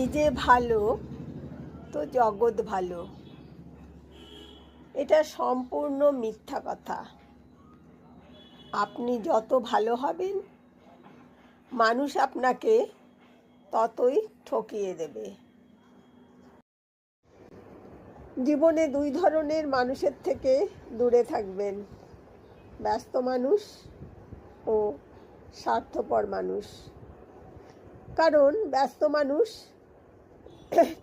নিজে ভালো তো জগৎ ভালো, এটা সম্পূর্ণ মিথ্যা কথা। আপনি যত ভালো হবেন মানুষ আপনাকে ততই ঠকিয়ে দেবে। জীবনে দুই ধরনের মানুষের থেকে দূরে থাকবেন, ব্যস্ত মানুষ ও স্বার্থপর মানুষ। কারণ ব্যস্ত মানুষ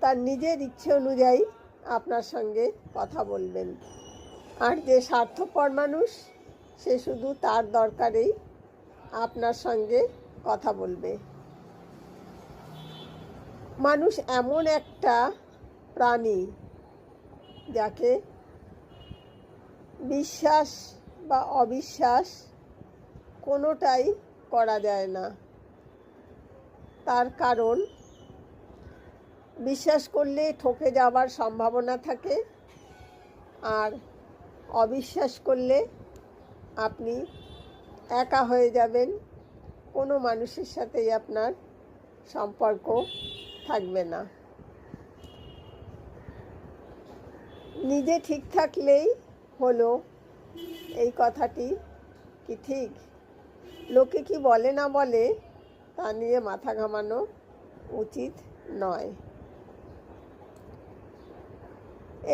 তার নিজের ইচ্ছে অনুযায়ী আপনার সঙ্গে কথা বলবেন, আর যে স্বার্থপর মানুষ সে শুধু তার দরকারেই আপনার সঙ্গে কথা বলবে। মানুষ এমন একটা প্রাণী যাকে বিশ্বাস বা অবিশ্বাস কোনোটাই করা যায় না। তার কারণ বিশ্বাস করলে ঠকে যাওয়ার সম্ভাবনা থাকে, আর অবিশ্বাস করলে আপনি একা হয়ে যাবেন, কোনো মানুষের সাথেই আপনার সম্পর্ক থাকবে না। নিজে ঠিক থাকলেই হলো, এই কথাটি কি ঠিক? লোকে কি বলে না বলে তা নিয়ে মাথা ঘামানো উচিত নয়।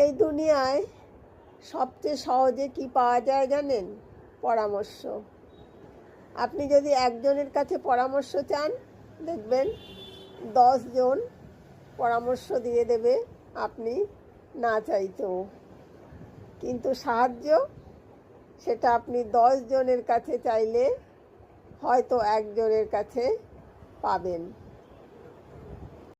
এই দুনিয়ায় সবচেয়ে সহজে কি পাওয়া যায় জানেন? পরামর্শ। আপনি যদি একজনের কাছে পরামর্শ চান, দেখবেন 10 জন পরামর্শ দিয়ে দেবে আপনি না চাইতেও। কিন্তু সাহায্য, সেটা আপনি 10 জনের কাছে চাইলে হয়তো একজনের কাছে পাবেন।